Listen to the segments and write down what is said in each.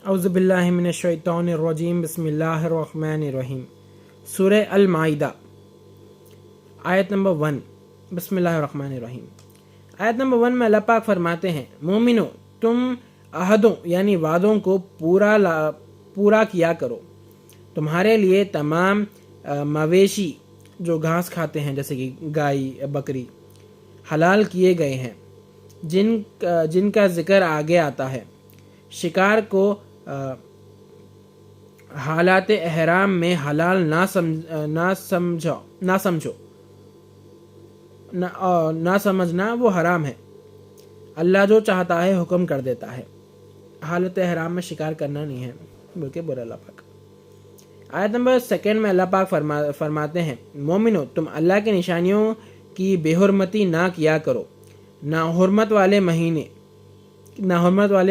اعوذ باللہ من الشیطان الرجیم بسم اللہ الرحمن الرحیم۔ سورہ المائدہ آیت نمبر 1۔ بسم اللہ الرحمن الرحیم۔ آیت نمبر 1 میں اللہ پاک فرماتے ہیں، مومنو تم عہدوں یعنی وعدوں کو پورا کیا کرو۔ تمہارے لیے تمام مویشی جو گھاس کھاتے ہیں جیسے کہ گائے بکری حلال کیے گئے ہیں، جن کا ذکر آگے آتا ہے۔ شکار کو حالات احرام میں حلال نہ سمجھنا وہ حرام ہے۔ اللہ جو چاہتا ہے حکم کر دیتا ہے۔ حالت احرام میں شکار کرنا نہیں ہے بلکہ برا اللہ پاک۔ آیت نمبر 2 میں اللہ پاک فرماتے ہیں، مومنو تم اللہ کی نشانیوں کی بے حرمتی نہ کیا کرو، نہ حرمت والے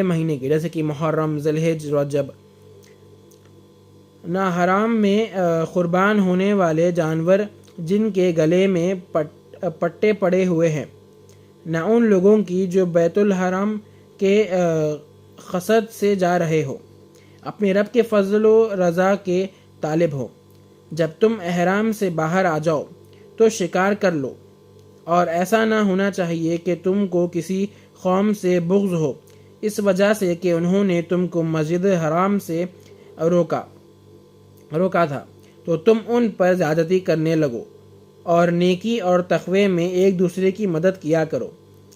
مہینے کی جیسے کہ محرم، ذی الحجہ، رجب، نہ حرام میں قربان ہونے والے جانور جن کے گلے میں پٹے پڑے ہوئے ہیں، نہ ان لوگوں کی جو بیت الحرام کے قصد سے جا رہے ہو، اپنے رب کے فضل و رضا کے طالب ہو۔ جب تم احرام سے باہر آ جاؤ تو شکار کر لو، اور ایسا نہ ہونا چاہیے کہ تم کو کسی قوم سے بغض ہو اس وجہ سے کہ انہوں نے تم کو مسجد حرام سے روکا تھا، تو تم ان پر زیادتی کرنے لگو۔ اور نیکی اور تقوی میں ایک دوسرے کی مدد کیا کرو،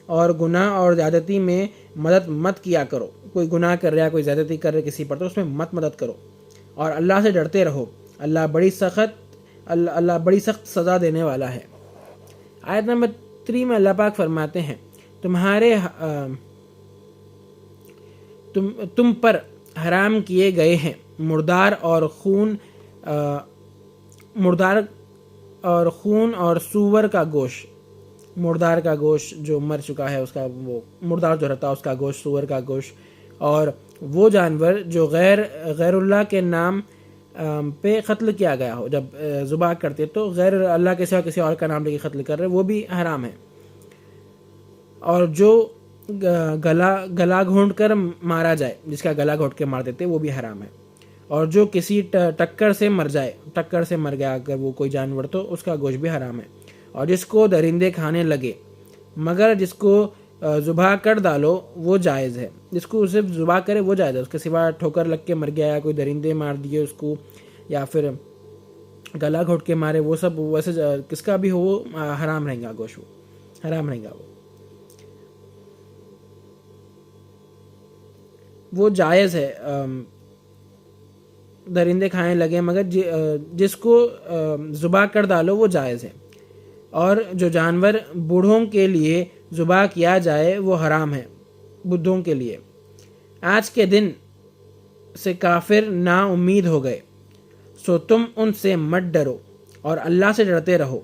اور گناہ اور زیادتی میں مدد مت کیا کرو۔ کوئی گناہ کر رہا ہے، کوئی زیادتی کر رہا ہے کسی پر، تو اس میں مدد کرو، اور اللہ سے ڈرتے رہو۔ اللہ بڑی سخت سزا دینے والا ہے۔ آیت نمبر 3 میں اللہ پاک فرماتے ہیں، تم پر حرام کیے گئے ہیں مردار اور سور کا گوشت۔ مردار کا گوشت جو مر چکا ہے، اس کا وہ مردار جو رہتا ہے اس کا گوشت، سور کا گوشت، اور وہ جانور جو غیر اللہ کے نام پہ قتل کیا گیا ہو۔ جب ذبح کرتے تو غیر اللہ کے سوا کسی اور کا نام لے کے قتل کر رہے، وہ بھی حرام ہے۔ اور جو گلا گھونٹ کر مارا جائے، جس کا گلا گھونٹ کے مار دیتے، وہ بھی حرام ہے۔ اور جو کسی ٹکر سے مر گیا اگر وہ کوئی جانور، تو اس کا گوشت بھی حرام ہے۔ اور جس کو درندے کھانے لگے مگر جس کو ذبح کر ڈالو وہ جائز ہے۔ جس کو صرف ذبح کرے وہ جائز ہے، اس کے سوا ٹھوکر لگ کے مر گیا، یا کوئی درندے مار دیے اس کو، یا پھر گلا گھونٹ کے مارے، وہ سب ویسے کس کا بھی ہو وہ حرام رہیں گا، گوشت وہ حرام رہیں گا۔ وہ جائز ہے، درندے کھانے لگے مگر جس کو ذبح کر ڈالو وہ جائز ہے۔ اور جو جانور بوڑھوں کے لیے ذبح کیا جائے وہ حرام ہے، بدھوں کے لیے۔ آج کے دن سے کافر نا امید ہو گئے، سو تم ان سے مت ڈرو اور اللہ سے ڈرتے رہو۔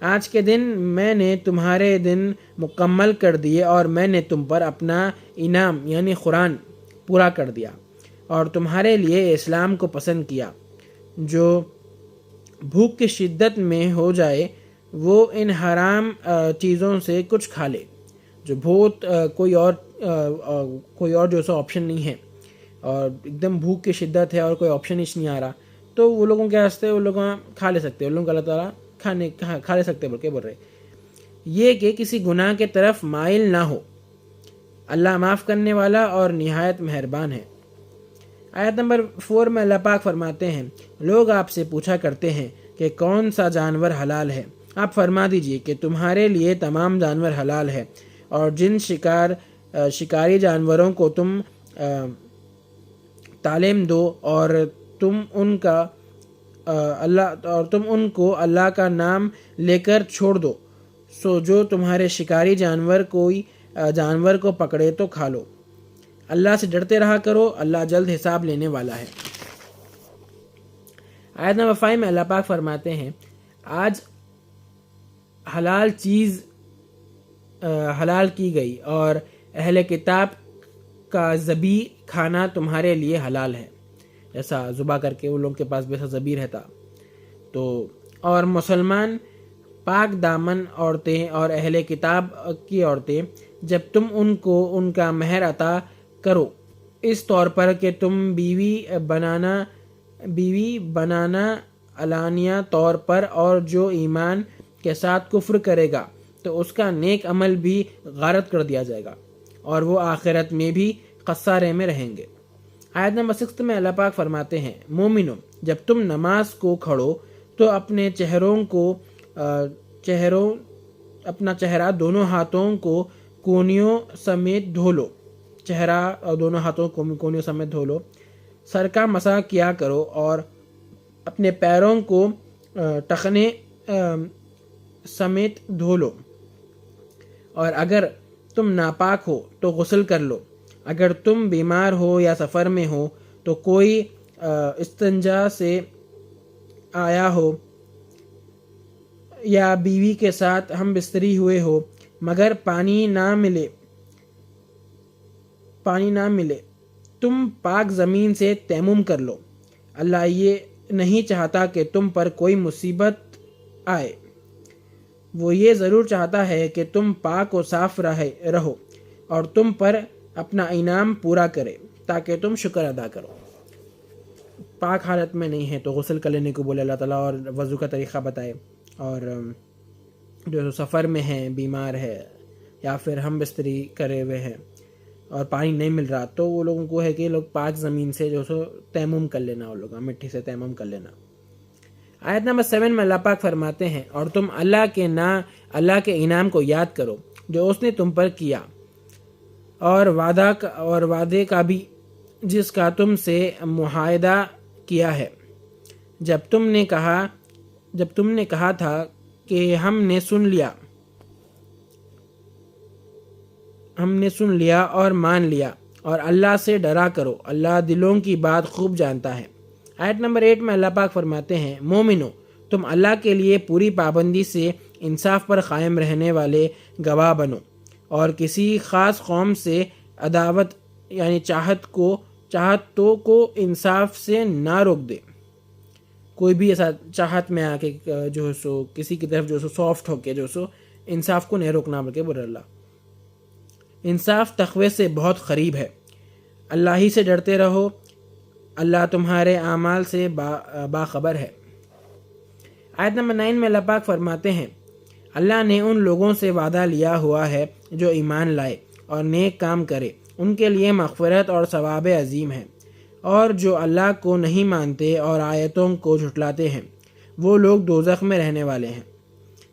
آج کے دن میں نے تمہارے دن مکمل کر دیے، اور میں نے تم پر اپنا انعام یعنی قرآن پورا کر دیا، اور تمہارے لیے اسلام کو پسند کیا۔ جو بھوک کی شدت میں ہو جائے وہ ان حرام چیزوں سے کچھ کھا لے۔ جو بہت کوئی اور جو سا آپشن نہیں ہے، اور ایک دم بھوک کی شدت ہے اور کوئی آپشن ہی نہیں آ رہا، تو وہ لوگوں کے واسطے وہ لوگ کھا لے سکتے ہیں، ان لوگوں کو اللہ تعالیٰ کھا لے سکتے بول رہے۔ یہ کہ کسی گناہ کے طرف مائل نہ ہو، اللہ معاف کرنے والا اور نہایت مہربان ہے۔ آیت نمبر 4 میں اللہ پاک فرماتے ہیں، لوگ آپ سے پوچھا کرتے ہیں کہ کون سا جانور حلال ہے، آپ فرما دیجئے کہ تمہارے لیے تمام جانور حلال ہے، اور جن شکاری جانوروں کو تم تعلیم دو، اور تم ان کو اللہ کا نام لے کر چھوڑ دو، سو جو تمہارے شکاری جانور کو پکڑے تو کھا لو۔ اللہ سے ڈرتے رہا کرو، اللہ جلد حساب لینے والا ہے۔ آیت نمبر 5 میں اللہ پاک فرماتے ہیں، آج حلال چیز حلال کی گئی، اور اہل کتاب کا ذبیح کھانا تمہارے لیے حلال ہے، ایسا ذبح کر کے ان لوگوں کے پاس ویسا ذبیح رہتا تو۔ اور مسلمان پاک دامن عورتیں اور اہل کتاب کی عورتیں، جب تم ان کو ان کا مہر عطا کرو اس طور پر کہ تم بیوی بنانا علانیہ طور پر، اور جو ایمان کے ساتھ کفر کرے گا تو اس کا نیک عمل بھی غارت کر دیا جائے گا اور وہ آخرت میں بھی خسارے میں رہیں گے۔ آیت نمبر 6 میں اللہ پاک فرماتے ہیں، مومنو جب تم نماز کو کھڑو تو اپنے اپنا چہرہ دونوں ہاتھوں کو کونیوں سمیت دھو لو، چہرہ اور دونوں ہاتھوں کو کونیوں سمیت دھو لو، سر کا مسح کیا کرو اور اپنے پیروں کو ٹخنے سمیت دھو لو، اور اگر تم ناپاک ہو تو غسل کر لو، اگر تم بیمار ہو یا سفر میں ہو تو کوئی استنجا سے آیا ہو یا بیوی کے ساتھ ہم بستری ہوئے ہو مگر پانی نہ ملے تم پاک زمین سے تیمم کر لو۔ اللہ یہ نہیں چاہتا کہ تم پر کوئی مصیبت آئے، وہ یہ ضرور چاہتا ہے کہ تم پاک و صاف رہو اور تم پر اپنا انعام پورا کرے تاکہ تم شکر ادا کرو۔ پاک حالت میں نہیں ہے تو غسل کر لینے کو بولے اللہ تعالیٰ، اور وضو کا طریقہ بتائے، اور جو سفر میں ہیں، بیمار ہے یا پھر ہم بستری کرے ہوئے ہیں اور پانی نہیں مل رہا تو وہ لوگوں کو ہے کہ لوگ پاک زمین سے جو سو تیمم کر لینا، وہ لوگ مٹی سے تیمم کر لینا۔ آیت نمبر 7 میں اللہ پاک فرماتے ہیں، اور تم اللہ کے انعام کو یاد کرو جو اس نے تم پر کیا، اور وعدے کا بھی جس کا تم سے معاہدہ کیا ہے، جب تم نے کہا تھا کہ ہم نے سن لیا اور مان لیا، اور اللہ سے ڈرا کرو، اللہ دلوں کی بات خوب جانتا ہے۔ آیت نمبر 8 میں اللہ پاک فرماتے ہیں، مومنو تم اللہ کے لیے پوری پابندی سے انصاف پر قائم رہنے والے گواہ بنو، اور کسی خاص قوم سے عداوت یعنی چاہتوں کو انصاف سے نہ روک دے۔ کوئی بھی ایسا چاہت میں آ کے جو سو کسی کی طرف جو سو سافٹ ہو کے جو سو انصاف کو نہیں روکنا، بلکہ بول اللہ انصاف تقوی سے بہت قریب ہے۔ اللہ ہی سے ڈرتے رہو، اللہ تمہارے اعمال سے باخبر ہے۔ آیت نمبر 9 میں اللہ پاک فرماتے ہیں، اللہ نے ان لوگوں سے وعدہ لیا ہوا ہے جو ایمان لائے اور نیک کام کرے، ان کے لیے مغفرت اور ثواب عظیم ہے، اور جو اللہ کو نہیں مانتے اور آیتوں کو جھٹلاتے ہیں وہ لوگ دوزخ میں رہنے والے ہیں۔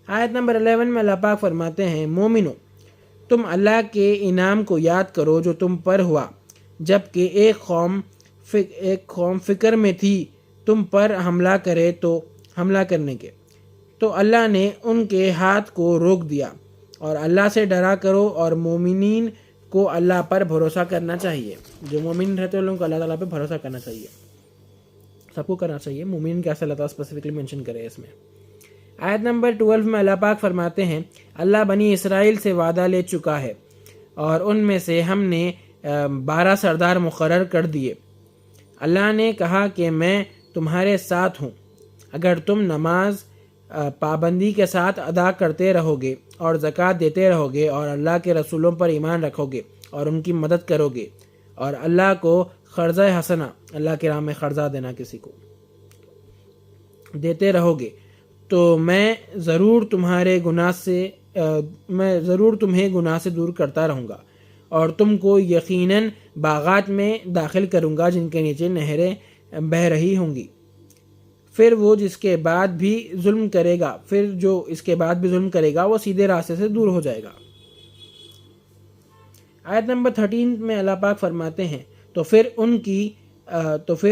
آیت نمبر 11 میں اللہ پاک فرماتے ہیں، مومنو تم اللہ کے انعام کو یاد کرو جو تم پر ہوا، جب کہ ایک قوم فکر میں تھی تم پر حملہ کرنے کے، تو اللہ نے ان کے ہاتھ کو روک دیا، اور اللہ سے ڈرا کرو، اور مومنین کو اللہ پر بھروسہ کرنا چاہیے۔ جو مومن رہتے ہیں ان لوگوں کو اللہ تعالیٰ پہ بھروسہ کرنا چاہیے، سب کو کرنا چاہیے۔ مومن کیسے اللہ تعالیٰ اسپیسیفکلی مینشن کرے اس میں۔ آیت نمبر 12 میں اللہ پاک فرماتے ہیں، اللہ بنی اسرائیل سے وعدہ لے چکا ہے اور ان میں سے ہم نے 12 سردار مقرر کر دیے۔ اللہ نے کہا کہ میں تمہارے ساتھ ہوں اگر تم نماز پابندی کے ساتھ ادا کرتے رہو گے اور زکوٰۃ دیتے رہو گے اور اللہ کے رسولوں پر ایمان رکھو گے اور ان کی مدد کرو گے اور اللہ کو قرضہ حسنہ، اللہ کے راہ میں قرضہ دینا کسی کو، دیتے رہو گے تو میں ضرور تمہیں گناہ سے دور کرتا رہوں گا اور تم کو یقیناً باغات میں داخل کروں گا جن کے نیچے نہریں بہہ رہی ہوں گی۔ پھر جو اس کے بعد بھی ظلم کرے گا وہ سیدھے راستے سے دور ہو جائے گا۔ آیت نمبر 13 میں اللہ پاک فرماتے ہیں، تو پھر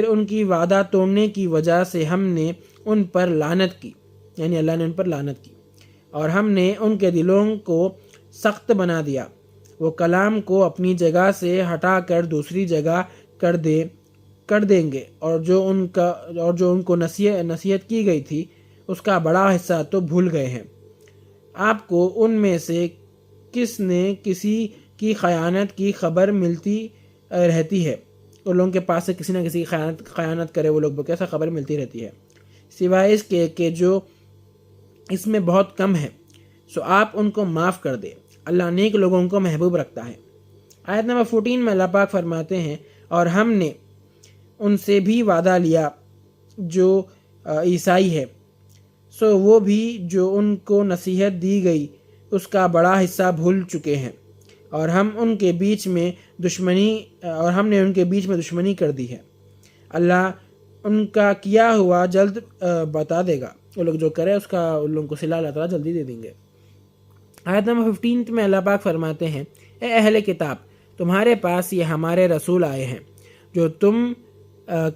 ان کی وعدہ توڑنے کی وجہ سے ہم نے ان پر لعنت کی، یعنی اللہ نے ان پر لعنت کی، اور ہم نے ان کے دلوں کو سخت بنا دیا، وہ کلام کو اپنی جگہ سے ہٹا کر دوسری جگہ کر دیں گے، اور جو ان کو نصیحت کی گئی تھی اس کا بڑا حصہ تو بھول گئے ہیں۔ آپ کو ان میں سے کس نے کسی کی خیانت کی خبر ملتی رہتی ہے، ان لوگوں کے پاس سے کسی نہ کسی خیانت کرے وہ لوگ کیسا خبر ملتی رہتی ہے، سوائے اس کے کہ جو اس میں بہت کم ہے، سو آپ ان کو معاف کر دیں، اللہ نیک لوگوں کو محبوب رکھتا ہے۔ آیت نمبر 14 میں اللہ پاک فرماتے ہیں، اور ہم نے ان سے بھی وعدہ لیا جو عیسائی ہے، سو وہ بھی جو ان کو نصیحت دی گئی اس کا بڑا حصہ بھول چکے ہیں، اور ہم نے ان کے بیچ میں دشمنی کر دی ہے۔ اللہ ان کا کیا ہوا جلد بتا دے گا، وہ لوگ جو کرے اس کا ان لوگوں کو صلہ اللہ تعالیٰ جلدی دے دیں گے۔ آیت نمبر 15 میں اللہ پاک فرماتے ہیں، اے اہل کتاب، تمہارے پاس یہ ہمارے رسول آئے ہیں، جو تم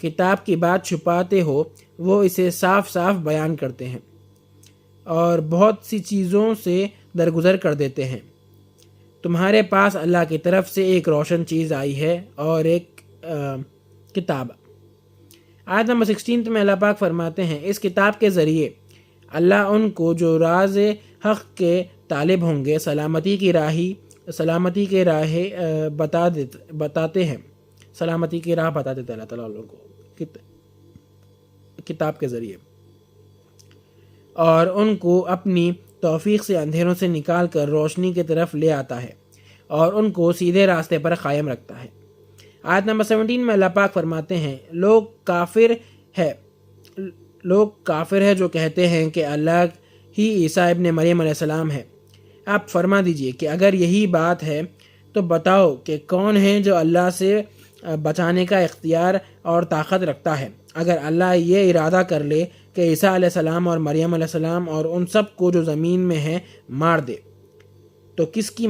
کتاب کی بات چھپاتے ہو وہ اسے صاف صاف بیان کرتے ہیں اور بہت سی چیزوں سے درگزر کر دیتے ہیں۔ تمہارے پاس اللہ کی طرف سے ایک روشن چیز آئی ہے اور ایک کتاب۔ آیت نمبر 16 میں اللہ پاک فرماتے ہیں، اس کتاب کے ذریعے اللہ ان کو جو راز حق کے طالب ہوں گے سلامتی کی راہ بتاتے ہیں، سلامتی کی راہ بتا دیتے ہیں اللہ تعالیٰ لوگوں کو کتاب کے ذریعے، اور ان کو اپنی توفیق سے اندھیروں سے نکال کر روشنی کی طرف لے آتا ہے اور ان کو سیدھے راستے پر قائم رکھتا ہے۔ آیت نمبر 17 میں اللہ پاک فرماتے ہیں، لوگ کافر ہے جو کہتے ہیں کہ اللہ ہی عیسیٰ ابن مریم علیہ السلام ہے۔ آپ فرما دیجئے کہ اگر یہی بات ہے تو بتاؤ کہ کون ہے جو اللہ سے بچانے کا اختیار اور طاقت رکھتا ہے؟ اگر اللہ یہ ارادہ کر لے کہ عیسیٰ علیہ السلام اور مریم علیہ السلام اور ان سب کو جو زمین میں ہیں مار دے، تو کس کی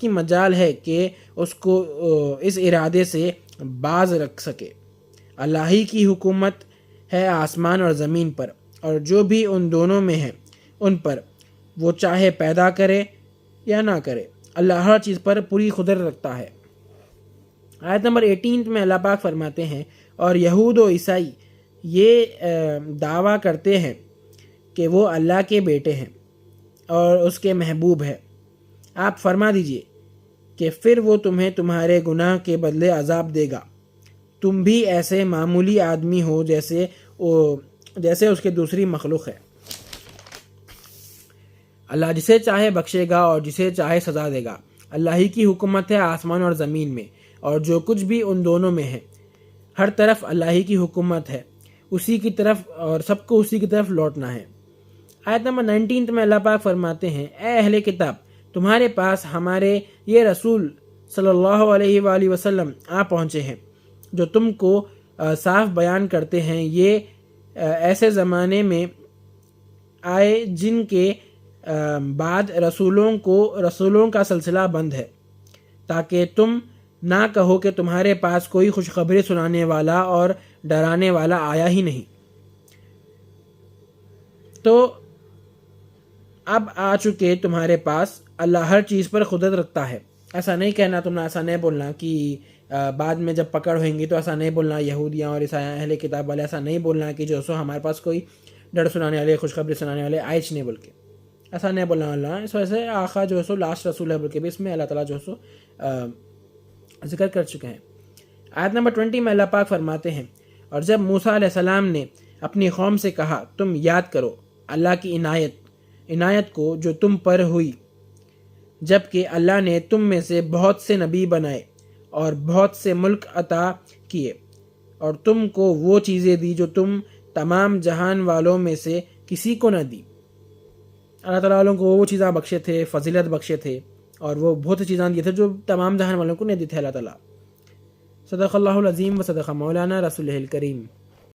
مجال ہے کہ اس کو اس ارادے سے باز رکھ سکے؟ اللہ ہی کی حکومت ہے آسمان اور زمین پر، اور جو بھی ان دونوں میں ہے ان پر، وہ چاہے پیدا کرے یا نہ کرے، اللہ ہر چیز پر پوری قدرت رکھتا ہے۔ آیت نمبر 18 میں اللہ پاک فرماتے ہیں، اور یہود و عیسائی یہ دعویٰ کرتے ہیں کہ وہ اللہ کے بیٹے ہیں اور اس کے محبوب ہیں۔ آپ فرما دیجئے کہ پھر وہ تمہیں تمہارے گناہ کے بدلے عذاب دے گا، تم بھی ایسے معمولی آدمی ہو جیسے اس کے دوسری مخلوق ہے۔ اللہ جسے چاہے بخشے گا اور جسے چاہے سزا دے گا۔ اللہ ہی کی حکومت ہے آسمان اور زمین میں، اور جو کچھ بھی ان دونوں میں ہے، ہر طرف اللہ ہی کی حکومت ہے، اسی کی طرف، اور سب کو اسی کی طرف لوٹنا ہے۔ آیت نمبر 19 میں اللہ پاک فرماتے ہیں، اے اہل کتاب، تمہارے پاس ہمارے یہ رسول صلی اللہ علیہ وآلہ وسلم آ پہنچے ہیں جو تم کو صاف بیان کرتے ہیں۔ یہ ایسے زمانے میں آئے جن کے بعد رسولوں کا سلسلہ بند ہے، تاکہ تم نہ کہو کہ تمہارے پاس کوئی خوشخبری سنانے والا اور ڈرانے والا آیا ہی نہیں۔ تو اب آ چکے تمہارے پاس، اللہ ہر چیز پر قدرت رکھتا ہے۔ ایسا نہیں کہنا، تم نے ایسا نہیں بولنا کہ بعد میں جب پکڑ ہوئیں گی تو ایسا نہیں بولنا، یہودیاں اور عیسائیاں اہل کتاب والے ایسا نہیں بولنا کہ جو سو ہمارے پاس کوئی ڈر سنانے والے، خوشخبری سنانے والے آئچ نہیں، بول کے ایسا نہیں بولنا۔ اللہ اس وجہ سے آخا جو ہے سو لاسٹ رسول ہے بول کے بھی اس میں اللہ تعالیٰ جو ہے سو ذکر کر چکے ہیں۔ آیت نمبر 20 میں اللہ پاک فرماتے ہیں، اور جب موسیٰ علیہ السلام نے اپنی قوم سے کہا، تم یاد کرو اللہ کی عنایت کو جو تم پر ہوئی، جبکہ اللہ نے تم میں سے بہت سے نبی بنائے اور بہت سے ملک عطا کیے، اور تم کو وہ چیزیں دی جو تم تمام جہان والوں میں سے کسی کو نہ دی۔ اللہ تعالیٰ والوں کو وہ چیزیں بخشے تھے، فضیلت بخشے تھے، اور وہ بہت سی چیزیں دیے تھے جو تمام جہان والوں کو نہیں دی تھے اللہ تعالیٰ۔ صدق اللہ العظیم و صدق مولانا رسول الکریم۔